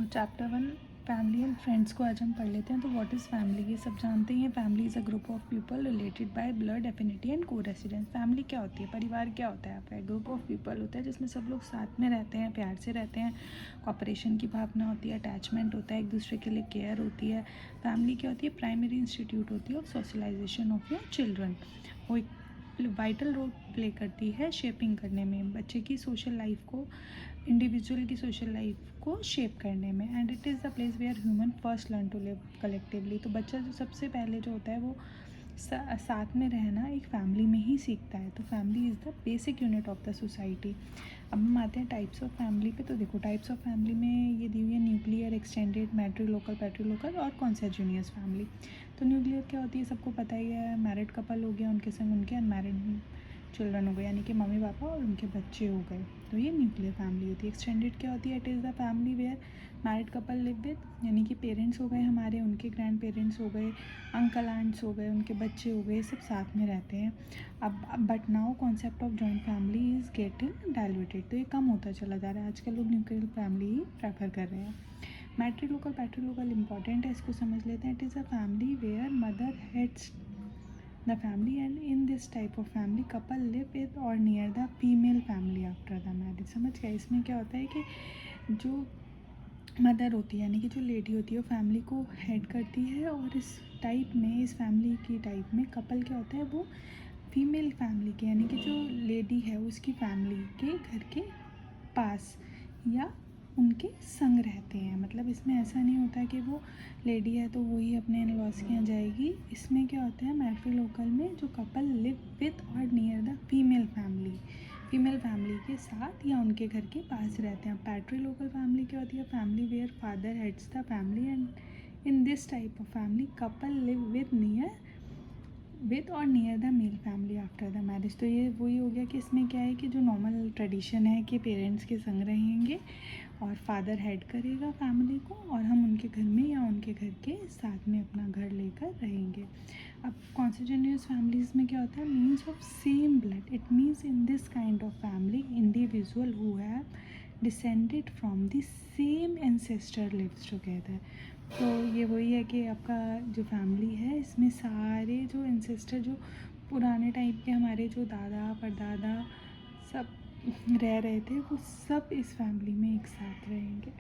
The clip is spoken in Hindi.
चैप्टर 1 फैमिली एंड फ्रेंड्स को आज हम पढ़ लेते हैं। तो व्हाट इज़ फैमिली, ये सब जानते ही हैं। Family is a group of people related by blood affinity and को रेसिडेंस। फैमिली क्या होती है, परिवार क्या होता है आपका? एक ग्रुप ऑफ पीपल होता है जिसमें सब लोग साथ में रहते हैं, प्यार से रहते हैं, कॉपरेशन की भावना होती है, अटैचमेंट होता है, एक दूसरे के लिए केयर होती है। फैमिली क्या होती है? प्राइमरी इंस्टीट्यूट होती है of socialization of your children. वो एक वाइटल रोल प्ले करती है शेपिंग करने में, बच्चे की सोशल लाइफ को, इंडिविजुअल की सोशल लाइफ को शेप करने में। And it is the place where human first learn to live collectively. तो बच्चा जो सबसे पहले जो होता है वो साथ में रहना एक फैमिली में ही सीखता है। तो family is the basic unit of the society. अब हम आते हैं टाइप्स ऑफ फैमिली पे। तो देखो, टाइप्स ऑफ फैमिली में ये दी हुई है न्यूक्लियर, एक्सटेंडेड, मैट्रिलोकल, पैट्रिलोकल और कॉन्सेजुनियस फैमिली। तो न्यूक्लियर क्या होती है सबको पता ही है, मैरिड कपल हो गया, उनके संग उनके अनमैरिड चिल्ड्रन हो गए, यानी कि मम्मी पापा और उनके बच्चे हो गए। तो ये न्यूक्लियर फैमिली होती है। एक्सटेंडेड क्या होती है? It is the family where married couple live with, यानी कि पेरेंट्स हो गए हमारे, उनके ग्रैंड पेरेंट्स हो गए, अंकल आंट्स हो गए, उनके बच्चे हो गए, सब साथ में रहते हैं। अब but now concept of joint family is getting diluted. तो ये कम होता चला जा रहा है, आजकल लोग न्यूक्लियर फैमिली ही प्रेफर कर रहे हैं। मैट्रिलोकल पैट्रिलोकल इंपॉर्टेंट है, इसको समझ लेते हैं। It is a family where mother heads the family, and in this type of family couple live with or near the female family after the marriage। समझ गए? इसमें क्या होता है कि जो मदर होती है, यानी कि जो लेडी होती है, वो फैमिली को हेड करती है, और इस टाइप में, इस फैमिली की टाइप में कपल क्या होता है, वो फीमेल फैमिली के, यानी कि जो लेडी है उसकी फैमिली के घर के पास या उनके संग रहते हैं। मतलब इसमें ऐसा नहीं होता कि वो लेडी है तो वही अपने इन लॉज के यहाँ जाएगी। इसमें क्या होता है, मैट्रिलोकल में जो couple live with or near the female family के साथ या उनके घर के पास रहते हैं। पैट्रिलोकल फैमिली क्या होती है? Family where father heads the family, and in this type of family couple live with or near the male family after the marriage. तो ये वही हो गया कि इसमें क्या है कि जो नॉर्मल ट्रेडिशन है कि पेरेंट्स के संग रहेंगे और फादर हेड करेगा फैमिली को, और हम उनके घर में या उनके घर के साथ में अपना घर लेकर रहेंगे। अब कॉन्सिजनियस फैमिलीज़ में क्या होता है? Means of same blood. It means in this kind of family individual who have descended from the same ancestor lives together. तो ये वही है कि आपका जो फैमिली है, इसमें सारे जो एंसेस्टर, जो पुराने टाइम के हमारे जो दादा परदादा सब रह रहे थे, वो सब इस फैमिली में एक साथ रहेंगे।